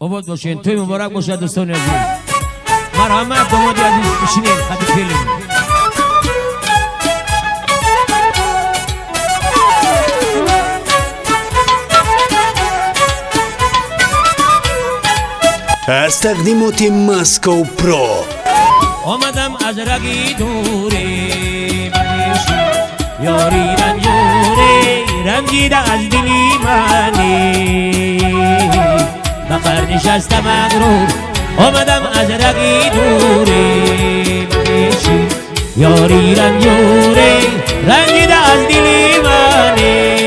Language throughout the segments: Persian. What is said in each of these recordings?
آباد باشین، توی مبارک باشه دوستان عزیز. مرحمت داماد عزیز، بشینید خط فیلم. از تقدیمات ماسکو پرو آمدم از رگی دوری بشی یاری رنجوری رنجیده از دلی منی بخر نشسته مغرور آمدم از رگی دوری بشی یاری رنجوری رنجیده از دلی منی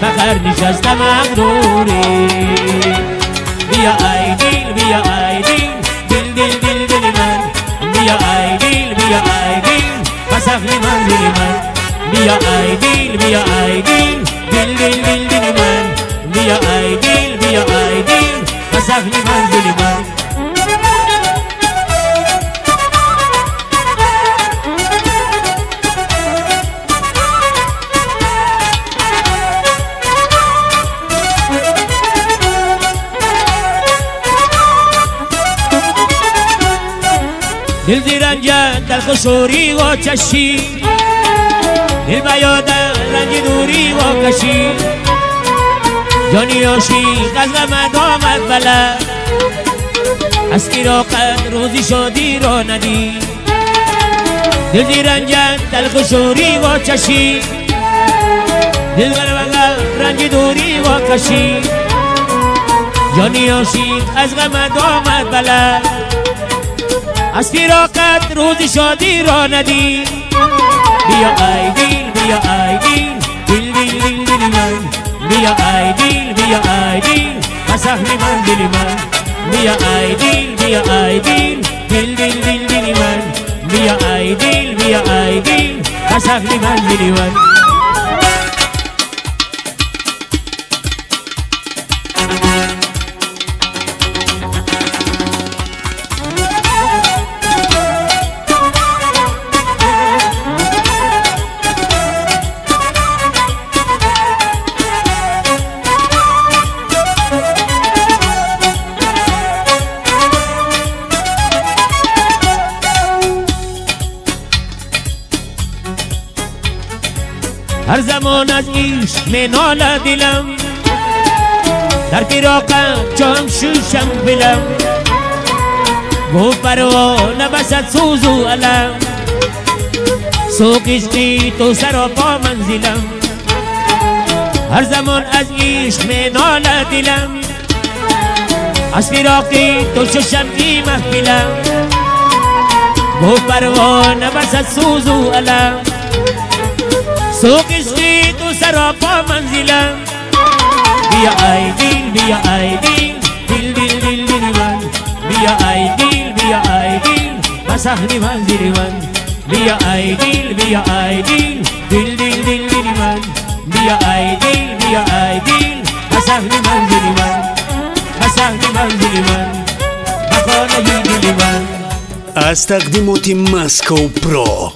بخر نشسته مغروری بیا ای دیل بیا ای دیل دل دل دل دل من بیا ای دیل بیا ای دیل مسخلی من دل من بیا ای دیل بیا ای دیل دل دل دل دل من بیا ای دیل بیا ای دیل مسخلی من دل من دل زیرنجن در خسوری و چشی دل بیادن رنج دوری و کشی جانی عاشق از غمت آمد بلد از فراقت روزی شادی را ندی دل زیرنجن در خسوری و چشی دل بیادن رنج دوری و کشی جانی عاشق از غمت آمد بلد از فراقت روز شادی را ندی بیا ای دیل بیا ای دیل دل دل دل دل من بیا ای دیل بیا ای دیل مسخلی من دل من بیا ای دیل بیا ای دیل دل دل دل دل من بیا ای دیل بیا ای دیل مسخلی من دل من هر زمان از عشق می ناله دلم در فراقت چون شوشم بلم گفت پروانه بسد سوز و علم سوق عشقی تو سراپا منزلم هر زمان از عشق می ناله دلم از فراقی تو شوشم کی محفلم گفت پروانه بسد سوز و علم سوق عشقی تو سراپا منزلم بیا ای دیل بیا ای دیل دل دل دل دل من بیا ای دیل بیا ای دیل مسخلی منزل من بیا ای دیل بیا ای دیل دل دل دل دل من بیا ای دیل بیا ای دیل مسخلی منزل من مسخلی منزل من بخانه دل من از تقدیمات ماسکو پرو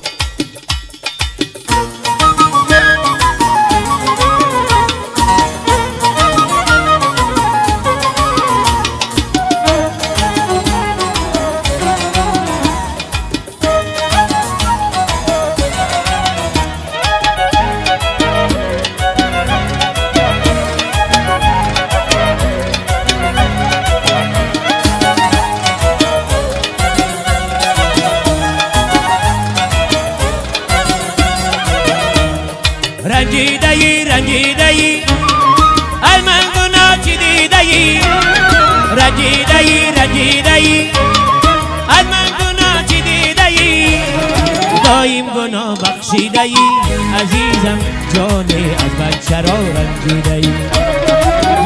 رنجیدهی رنجیدهی از من گناه چی دیدهی رنجیدهی رنجیدهی از من گناه چی دیدهی دایم گناه بخشیدهی عزیزم جان از من چرا رنجیدهی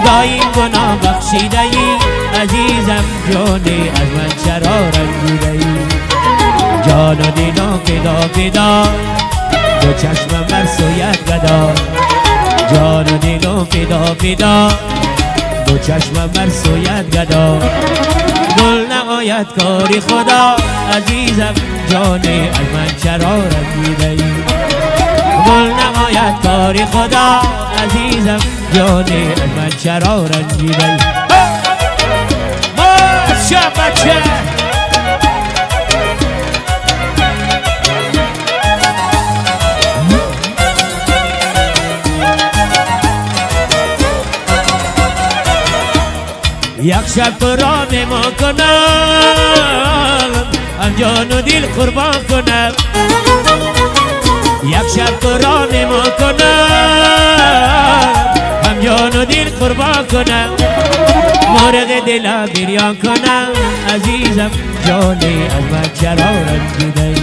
دایم گناه بخشیدهی عزیزم جان از من چرا رنجیدهی جان و دلم فدا فدا دو چشمم بر سویت گدا جان و دلم فدا فدا دو چشمم بر سویت گدا گل نهایت کاری خدا عزیزم جان از من چرا رنجیدهی گل نهایت کاری خدا عزیزم جانی از من چرا رنجیدی ماشا بچه یک شب تو را نما کنم هم جان و دل قربان کنم یک شب تو را نما کنم هم جان و دل قربان کنم مرغ دلا بریان کنم عزیزم جانی از من چرا رنجیدی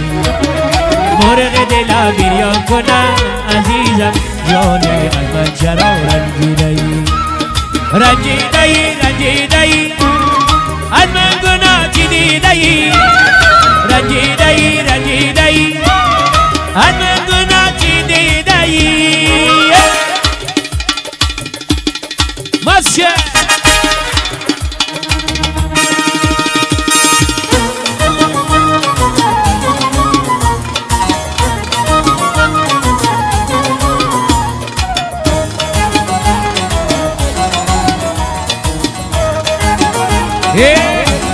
مرغ دلا بریان کنم عزیزم جانی از من چرا رنجیدی رنجیدی از من گناه چی دیدی رنجیدی از من گناه چی دیدی ماشه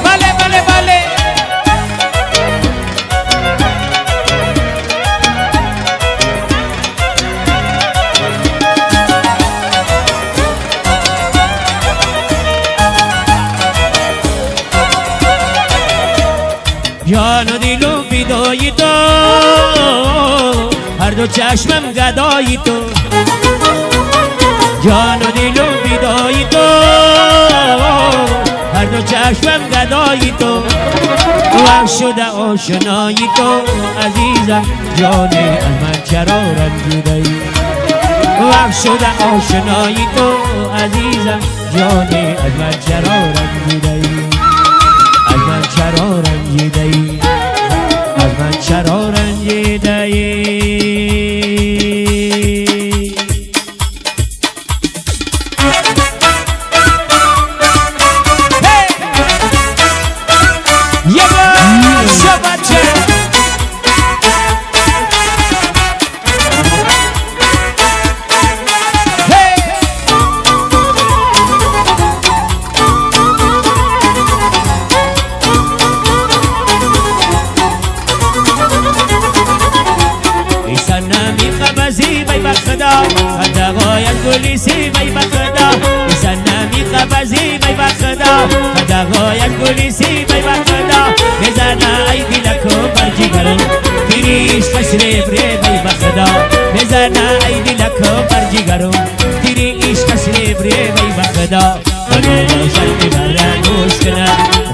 vale, vale, vale. جان و دل و فدای تو هر دو چشمم گدای تو جان و دل و فدای تو هر دو چشمم گدای تو وقت شده آشنای تو عزیزم جانی از من چرا رنجیدی وقت شده آشنای تو عزیزم جانی از من چرا رنجیدی از من چرا رنجیدی از من چرا رنجیدی گلیسی بای بخدا سنمی قبضی بای بخدا دغای گلیسی بای بخدا بزنا ای دلکو بر جگرم تیریش کشری بری بای بخدا بزنا ای دلکو بر جگرم تیریش کشری بری بای بخدا بگه شرطی مرا گوش کنه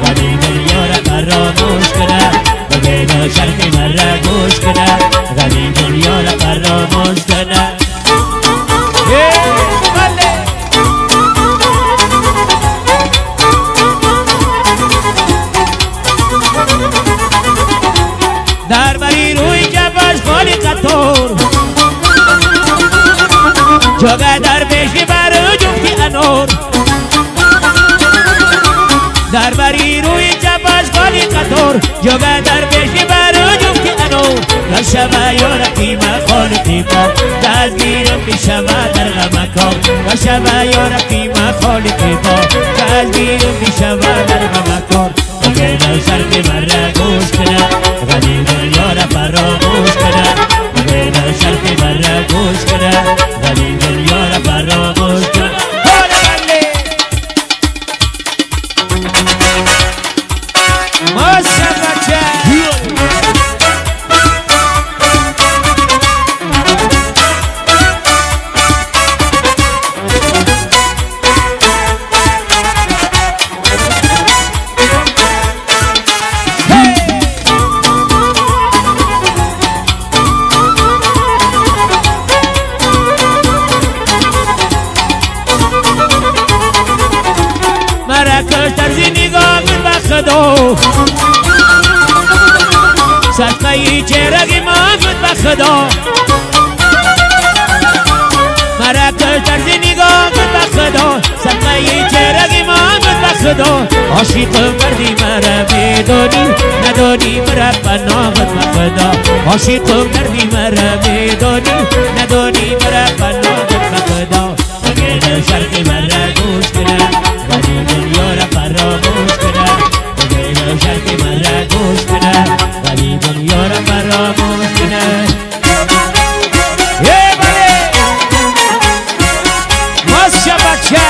غنی دنیا را فراموش کنه بگه شرطی مرا گوش کنه غنی دنیا را فراموش کنه در بری روی جبش خالی قطور جاگه در بشی بر جمتی انور در بری روی جبش خالی قطور جاگه در بشی بر جمتی انور نشمه یارکی ما خالقی با دزگیرم بیشمه در غمکا نشمه یارکی ما خالقی با دزگیرم بیشمه در غمکا بگه شرط مرا گوش کنه غنی دنیا را فراموش کنه بگه شرط مرا گوش کنه غنی دنیا را فراموش کنه صدقه چهرگی مامد بخدا مرکز طرز نگاه کن بخدا صدقه چهرگی مامد بخدا عاشق مردی مرا میدانی ندانی مرا پناهت بخدا عاشق مردی مرا میدانی ندانی مرا پناهت بخدا بگه و شرق مرا گوش کنه غریب دنیا را فراموش کنه غریب و شرق مرا گوش کنه غریب دنیا را فراموش کنه ماشا بچه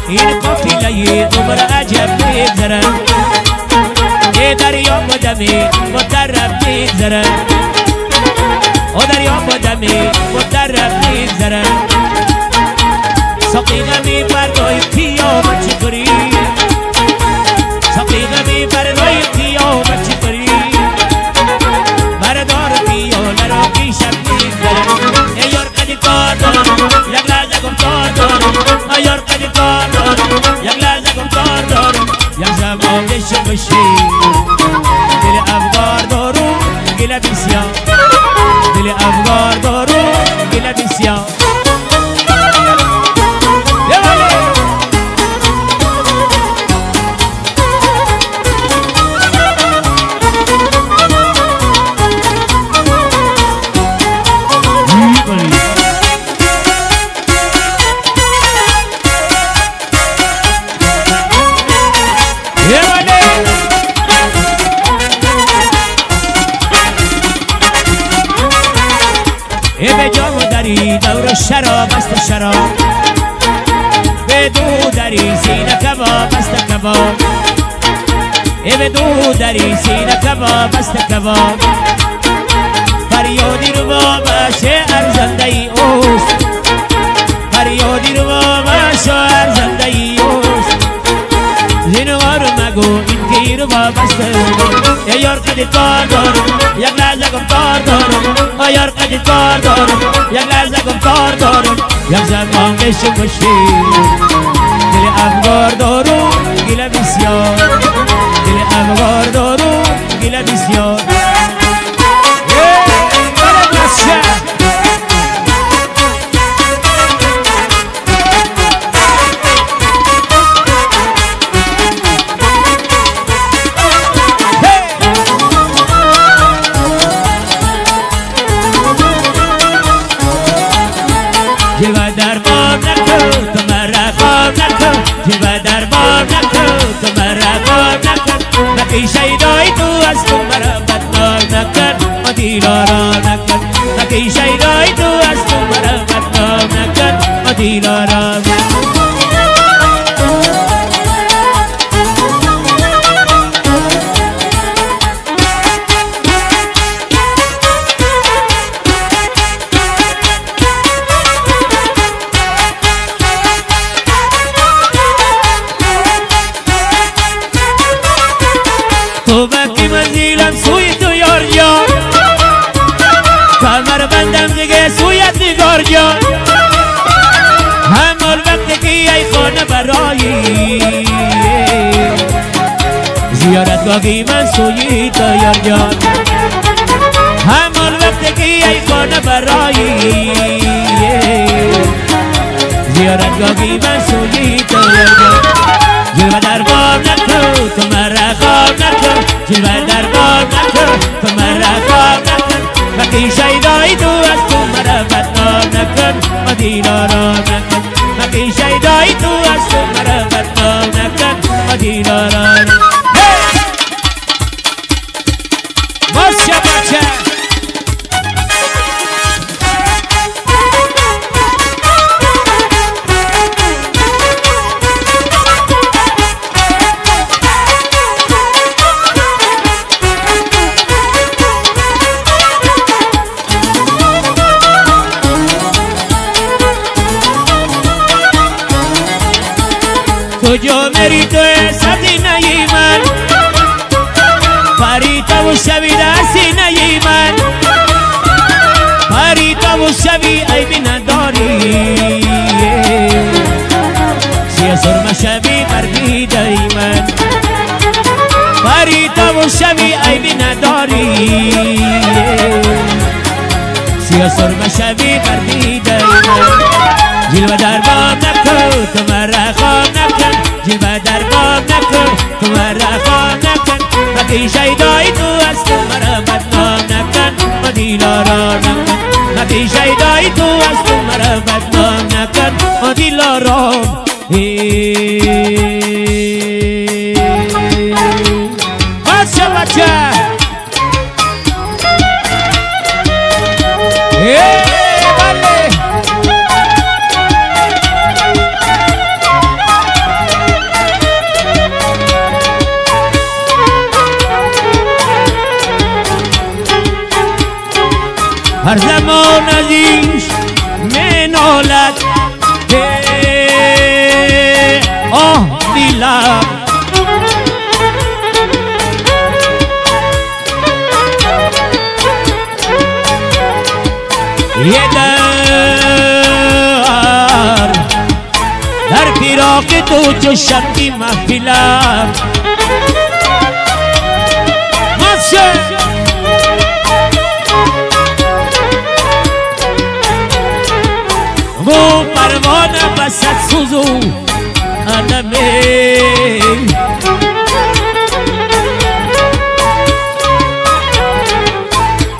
این قافله عمر عجب میگذره ای دریا مدمی مطرب میگذره او دریا مدمی مطرب میگذره ساقی غمی بردای قیامت چی کری ساقی غمی بردای قیامت چی کری بردار پیاله را پیشم میگذره ای یار قدی کار دارم یک لحظه گم کار دارم ای یار قدی کار دارم یک لحظه گم کار دارم یک زمان بشه بشی دل افغار دارو گله بسیار دل افغار دارو گله بسیار به جام داری دور شراب است شراب به دو داری سینه کباب است کباب به دو داری سینه کباب است کباب فریادی رو با باشه ارزنده ای اوست فریادی رو با باشه ارزنده ای اوست زینوار مگو این گیر با بسته ای یار قدی کار دارم یک لحظه گم کار دارم ای یار قدی کار دارم یک لحظه گم کار دارم یک زمان بشه بشی دل افغار دارم گله بسیار دل افغار دارم گله بسیار جلوه در باب نکن تو مرا خواب نکن جلوه در باب نکن تو مرا خواب نکن نکی شیدای تو از تو مرا بدنام نکن و دیلارا نکن نکی شیدای تو از تو مرا بدنام نکن و دیلارا نکن تو وقتی منزیلم سوی تو یار جان کمر بندم دیگه سویت نگار جان همون وقتی که ای خانه برایی زیارتگاهی من سوی تو یار جان همون وقتی که ای خانه برایی زیارتگاهی من سوی تو یار جان جلوه در باب نکن تو مرا خواب نکن جلوه در باب نکن تو مرا خواب نکن وقتی شیدای تو از تو مرا بدنام نکن و دیلارا نکن وقتی شیدای تو از تو مرا بدنام نکن و دیلارا نکن ماشا بچه کجا میری تو سینه من پریتا و شوی در سینه من پریتا و شوی عیبی نداری سیه سرمه شوی مردی دای من پریتا و شوی عیبی نداری سیه سرمه شوی مردی دای من جلوه در باب نکن تو مرا خواب نکن جلوه در باب نکن تو مرا خواب نکن نقی شیدای تو است مرا بدنام نکن و دیلارا نکن نقی شیدای تو است مرا بدنام نکن و دیلارا بچه بچه بله هر زمان ازیش می نالد آه دیلم یه در پیراق تو چشم بی محفلم ماشه گو پروانه بسد سوزو علمه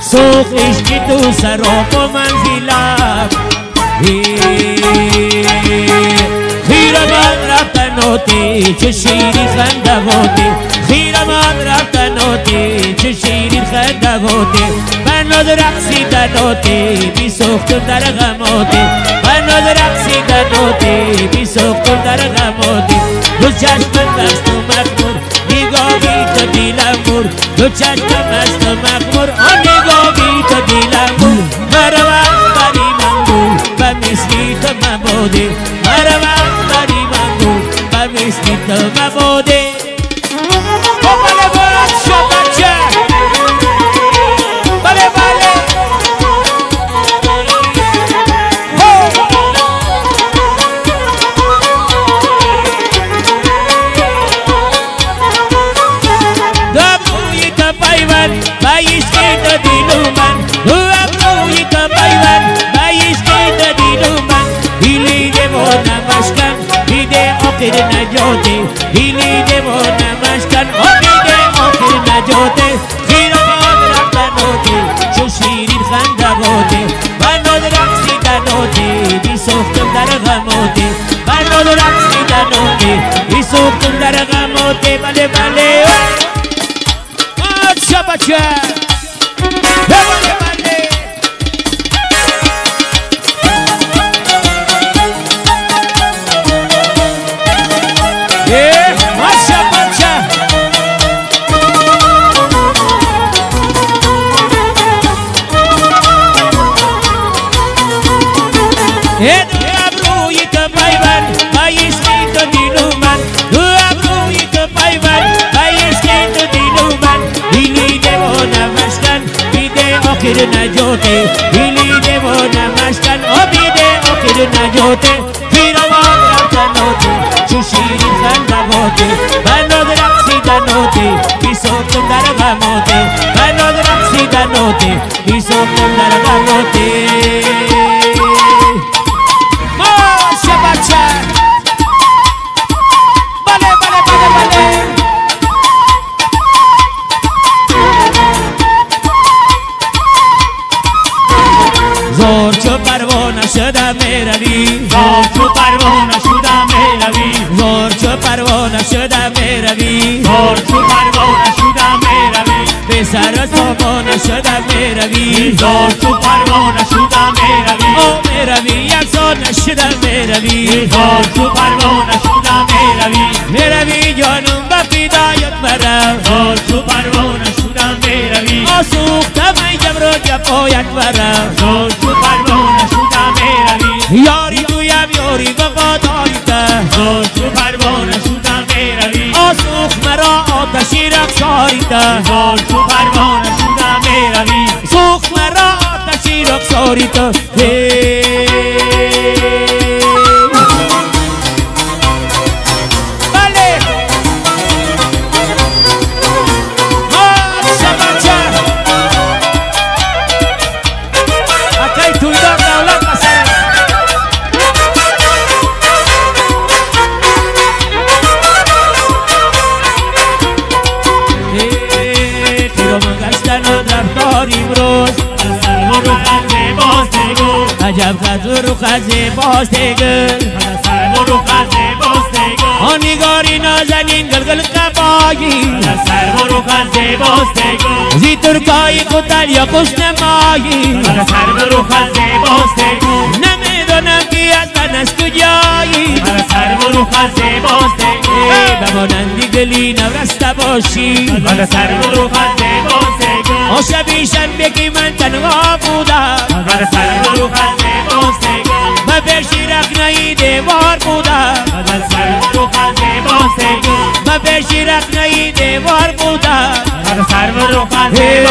سوخ عشقی تو سراغ و منزلم خیر من رفتناتی چه شیری خندواتی خیر من رفتناتی چه شیری خندواتی بناد رقصیدناتی بی سوختم در غماتی بناد رقصیدناتی بی سوختم در غماتی دو چشمت بست و مخمور نگاهی تو دیلم مور دو چشمت بست و مخمور آن نگاهی تو دیلم مور مروم بری من بود و مثلی تو مباده مروم بری من بود و مثلی تو مباده بله بچه بچه بله بله دبروی تو پیوند بایش که تو دیلو من دبروی تو پیوند بایش که تو دیلو من دیلی دیو نمشکن دیده آخر نجاته دیلی دیو نمشکن دیده آخر نجاته خیرمان رفتناته چو شیرین خندواته بناد رقصیدناته بی سوختم در غماته بناد رقصیدناته بی سوختم در غماته بله بله بچه بچه بله بله بچه بچه دو ابروی تو پیوند بایش که تو دیلو من دو ابروی تو پیوند بایش که تو دیلو من دیلی دیو نمشکن بیده آخر نجاته دیلی دیو نمشکن بیده آخر نجاته خیرمان رفتناته چو شیرین خندواته بناد رقصیدناته بی سوختم در غماته بناد رقصیدناته بی سوختم در غماته ماشه بچه بله بله بله بله زور چو پروانه شدم میروی زور چو پروانه شدم میروی زور چو پروانه شدم میروی زور چو پروانه شدم میروی به سر سامانه شدم میروی زور چو پروانه شدم میروی او میروی افسانه شدم میروی زور چو پروانه شدم میروی میروی جانم به فدایت برم زور چو پروانه شدم میروی آسوختم ای جبر و جفایت برم زور چو پروانه شدم میروی یاری تویم یاری وفاداری ته زور چو پروانه شدم میروی آسوخت مرا آتشی رقصاری ته زور چو پروانه شدم میروی سوخت مرا آتشی رقصاری ته عجب خز رو خز باستگل سر رو خز باستگل آنگاری نازنین گلگل قبایی سر رو خز باستگل زی ترکایی قتل یا خوش نمایی سر رو خز باستگل نمیدونم کی از من از کجایی سر رو خز باستگل بمانندی گلی نورسته باشی سر رو خز باستگل شبی شنبه که من تنها بودم سر رو خز باستگل و پیشی رخنهی دیوار بودم سر رو خز باستگل و پیشی رخنهی دیوار بودم سر رو خز باستگل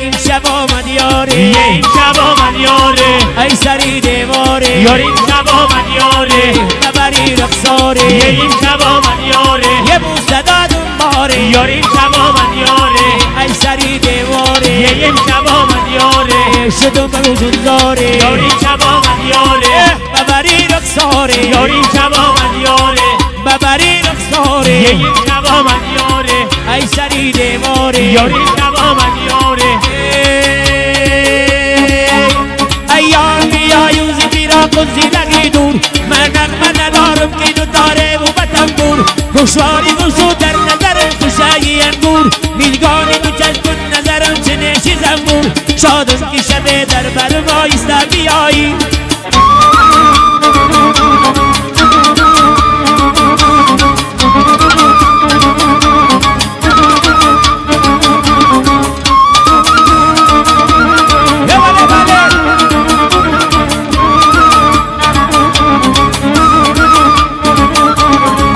این شب آمد یاره این شب آمد یاره ای سری دیواره یار این شب آمد یاره ببری رخساره این شب آمد یاره یه بوسه دادم باره یار این شب آمد یاره ای سری دیواره این شب آمد یاره شدم بروزون زاره یار این شب آمد یاره ببری رخساره یار این شب آمد یاره ببری رخساره این شب آمد یاره ای سری دیواره یار این شب آمد یاره ایام بیا یوزی بیرا کنزی لگی دور من نغمه ندارم که دو داره و بطنبور خوشواری گوشو در نظرم خوشایی انگور میلگانی تو چشم نظرم چه نشی زنبور شادم که شبه در بر ما ایسته بیایی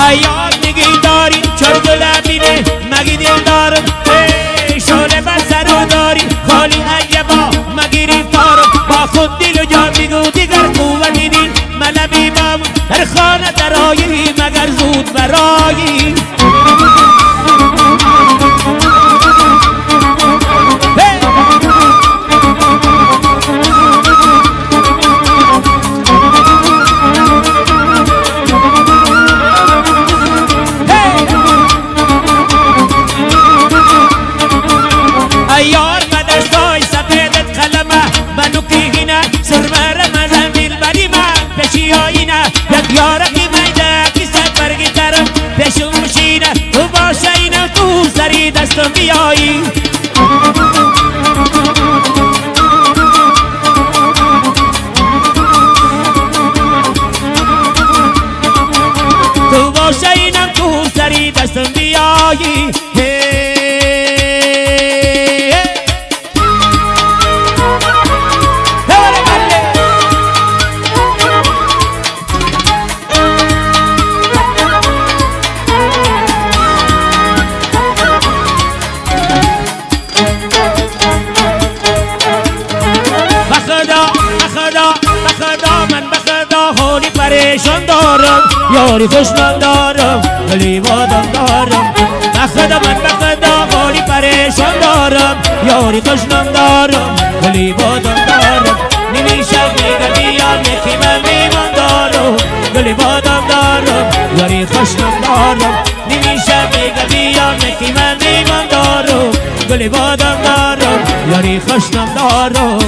ایاد نگی داری چرگ لبینه مگی دل دارم شوله بسر رو داری خالی عجبا مگی ریفتارم با خود دل و جا بگو دیگر قوتی دین ملبی بام در خانه درایی مگر زود برایی ایار بدستای سفیدت قلمه منو کیگینه سرمه رمزم بیل بریمه پیشی آینه یک یارکی میده کی سفرگی ترم پیشو مشینه تو باشه اینه تو سری دستم بیایی تو باشه اینم تو سری دستم بیایی پریشان دارم یاری خوشنام دارم ولی بادم دارم بخدا من بخدا حالی پریشان دارم یاری خوشنام دارم ولی بادم دارم نمیشه میگه بیام یکی من میمان دارم ولی بادم دارم یاری خوشنام دارم نمیشه میگه بیام یکی من میمان دارم ولی بادم دارم یاری خوشنام دارم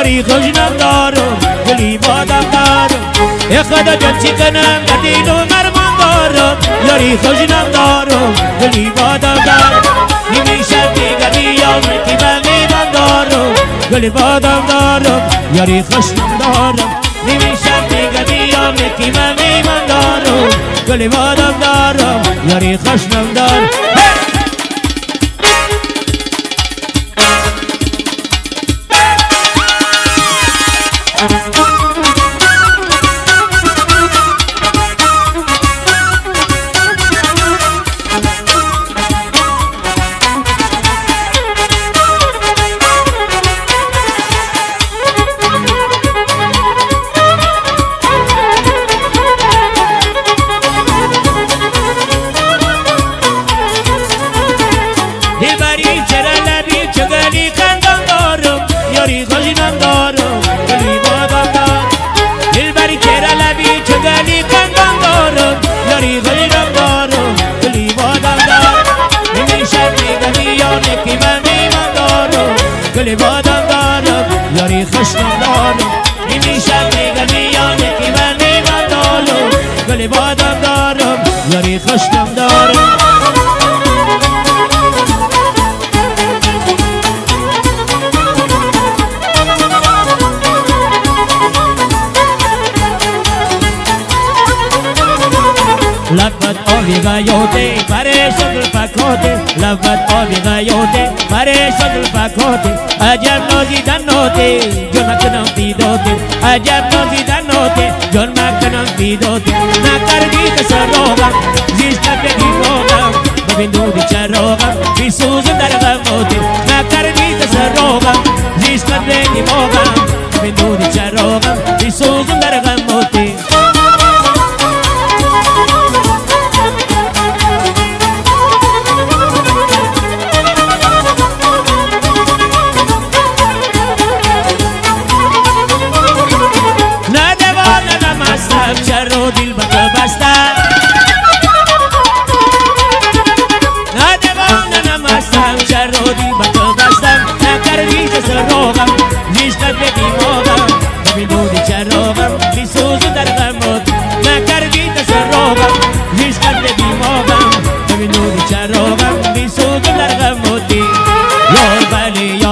یاری خوشنام دارم گلی بادم دارم خدا جان چی کنم دل و مرمان دارم یاری خوشنام دارم گلی بادم دارم نمیشه دیگه بیام که من میمان دارم گلی بادم دارم یاری خوشنام دارم نمیشه دیگه بیام که من میمان دارم گلی بادم دارم یاری خوشنام دارم دلبری چرا لبی چگلی خندم دارم یاری خوشنام دارم گلی بادم دارم دلبری چرا لبی چه گلی قندم دارم یاری خوشنام دارم گلی بادم دارم نمیشه میگمی یا نکی من میمان دارم گلی بادم دارم یاری خوشنام دارم نمیشه میگمی یا نکی من میمان دارم گلی بادم دارم یاری خوشنام دارم لبت آبی غیاته پریشان الفکاته لبت آبی غیاته پریشان الفکاته عجب نازیدن ناته جان مکنم بیداته عجب نازیدن ناته جان مکنم بیداته نکردی تسراغم زیستم به دیوانم ببین دود چراغم بیسوزم در غماته نکردی تسراغم زیستم به دیوانم ببین دود چراغم بیسوزم در غماته چرا دل بکا بستم ندوانه نمستم چرا دل بکا بستم نکردی تسراغم نیشتت به دیماغم ببین دودی چراغم بیسوزم در غمات نکردی تسراغم نیشتت به دیماغم ببین دودی چراغم بیسوزم در غماتی یار ولی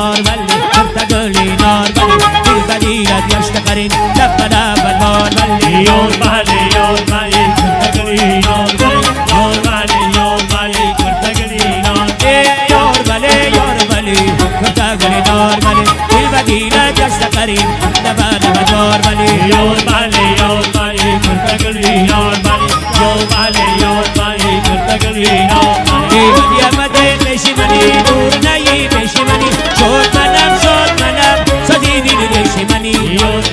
گلی نار ولی دل بدیلت گشت قرین لب لب نار ولی یار ولی کرتگلی نار ولی یار ولی کرتگلی نار یار ولی کرتگلی نار ولی دل بدیلت گشت قرین لب لب نار ولی یار ولی کرتگلی نار ولی یار ولی کرتگلی نار ولی بدی آمده پشیمانی دور نهی پشیمانی شد منم سازی دیدی پشیمانی یار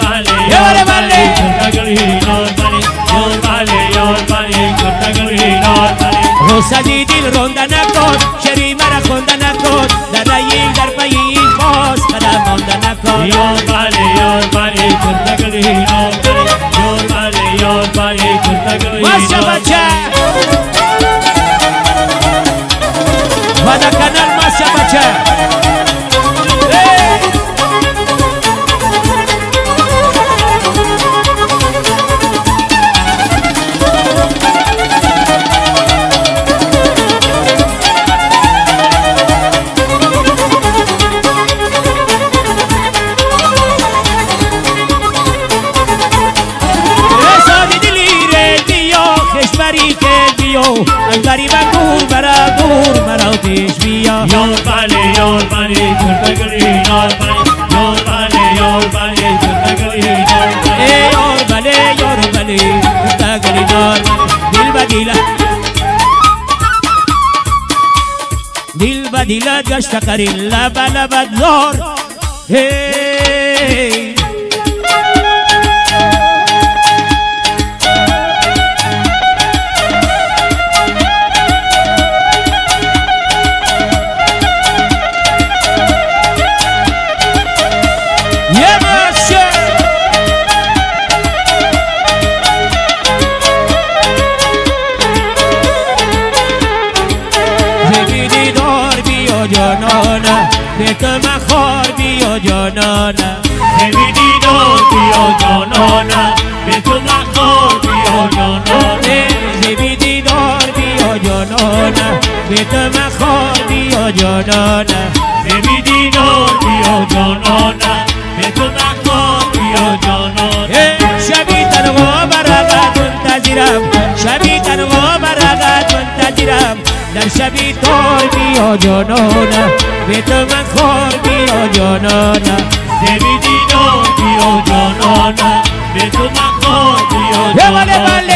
ولی کرتگلی نار ولی یار ولی کرتگلی نار ولی روسازی دل رونده نکن شری مرا خونده نکن در رایی در پایی باز قدم مانده نکن یار ولی کرتگلی نار ولی یار ولی کرتگلی ماشا بچه ودا کانال ماشا بچه غریبا دور مرا پیش بیا یار ولی کرتگلی نار ولی یار ولی کرتگلی نار ولی یار ولی کرتگلی نار دل بدیلا گشت قرین لب لب زار هی جانانا به تو مخار بیا جانانا نمیدی دار بیا جانانا به تو مخار بیا جانانا نمیدی دار بیا جانانا به تو مخار بیا جانانا نمیدی دار بیا جانانا به تو مخار بیا جانانا شبی تنها برقت منتظرم شبی تنها برقت منتظرم در شبی تار بیا جانانا به تو من خار بیا جانانا نمیدی دار بیا جانانا به تو مخار بیا جانانا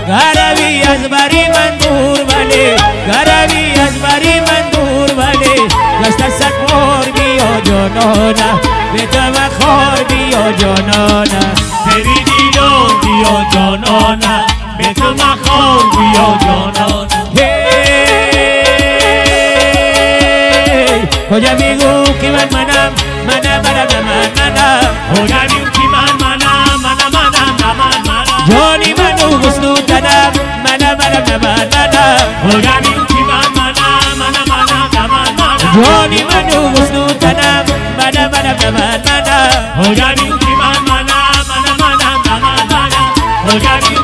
گروی از بری من دور ولی گروی از بری من دور جانانه به تو مخور بیا جانانه بری دیدار بیا جانانه به تو مخور بیا جانانه کجا میگو که منم کجا میگو که منم جانی منو غسلو تنم کجا میگو که جانی منو غسلو تنم کجا میگو که کجا میگو که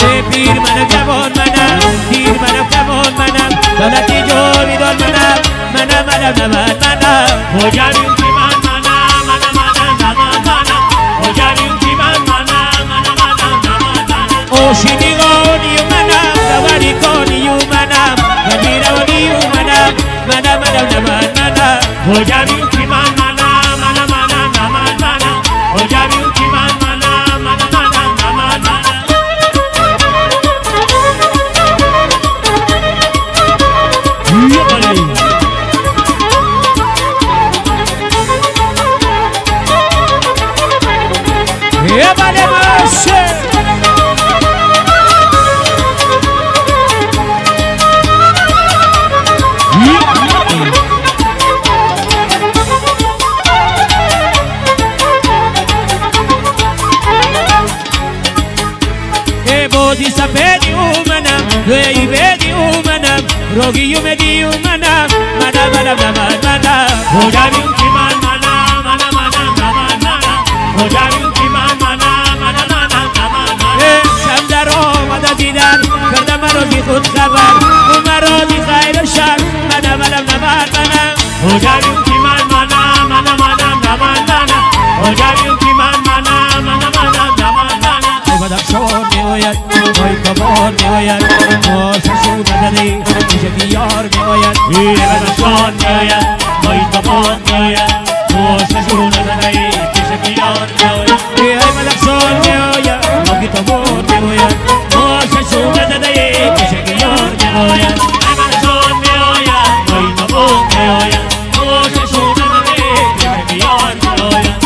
ای پیر منو جوان منم پیر منو جوان منم دولتی جاویدان منم کجا میگو که اوشیدیگانی و منم دوریکانی و منم گمیرانی و منم کجا میگو که کجا میگو که یه بله باشه بودی سفیدی اومنم روی بیدی اومنم روگی اومدی اومنم کجا میگو که کجا میگو که شب در آمده دیدن کردم مرازی خود خبر و مرازی خیر و شر کجا میگو که کجا میگو که بدخشان میآید وای کمان میآید موسشون نداری میشه بیار میآید بدخشان میآید وای کمان میآید موسشون نداری میشه بیار میآید بدخشان میآید وای کمان میآید موسشون نداری میشه بیار میآید بدخشان میآید وای کمان میآید موسشون نداری میشه بیار میآید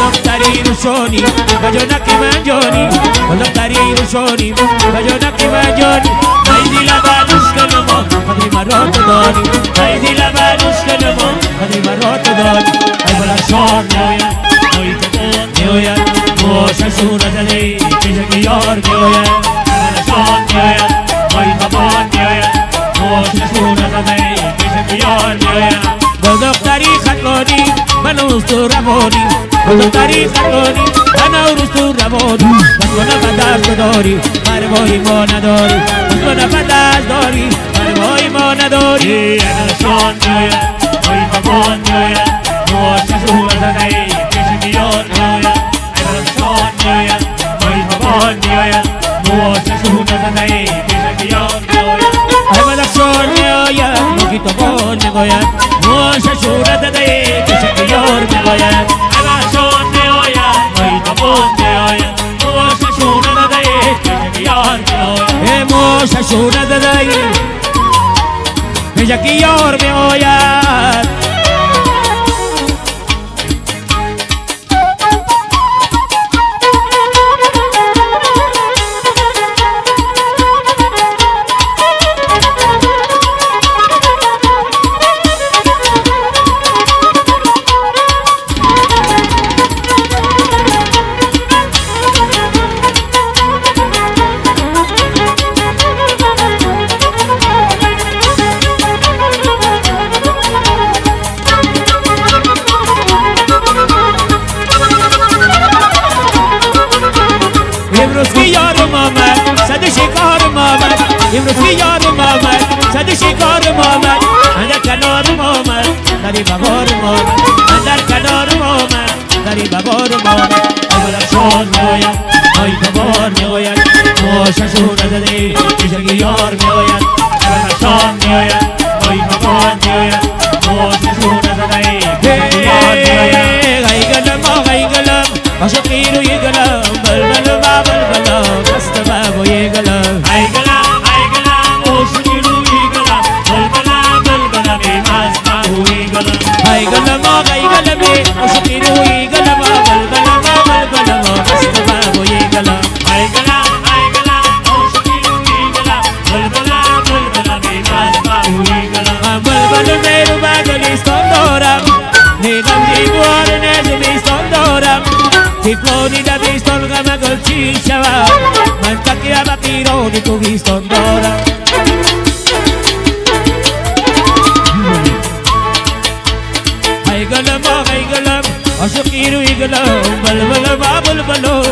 دختری روشانی بجانک من جانی دختری روشانی بجانک من جانی ایزی لبانوش کنما قدری مرات داری ایزی لبانوش کنما قدری مرات داری ای بدخشان میآید وای کمان میآید موسشون نداری میشه بیار میآید بدخشان میآید وای کمان میآید موسشون نداری میشه بیار میآید دختری خطانی من تو روانی دختری خطانی من تو روانی بس کنم بدست داری من وای ما نداری بس کنم بدست داری من وای ما نداری بدخشان میآید وای کمان میآید موسشون نداری میشه بیار میآید بدخشان میآید وای کمان میآید موسشون نداری میشه بیار میآید ای بدخشان میآید موکی تو بان میگوید موسشون نداری میشه بیار میآید بدخشان میآید وای کمان میآید موسشون نداری میشه بیار میآید ای موسشون نداری میشه بیار میآید امروز که یارم آمد صد شکارم آمد امروز که یارم آمد صد شکارم آمد من در کنارم آمد دری بغارم آمد من در کنارم آمد دری بغارم آمد بدخشان میآید وای کمان میآید موسشون نداری میشه یار میآید بدخشان میآید وای کمان میآید موسشون نداری میشه بیار میآید ای گلم آقای گلم عاشقی روی گلم بلبل و بلبلم دست بابای گلم ای گلم عاشقی روی گلم بلبلم ای مست مهوی تفلونی دبیستان غم گل چی شود من تکیه به پیرانی کوهستان دارم ای گلم ای گلم عاشقی روی گلم بلبل با بلبلو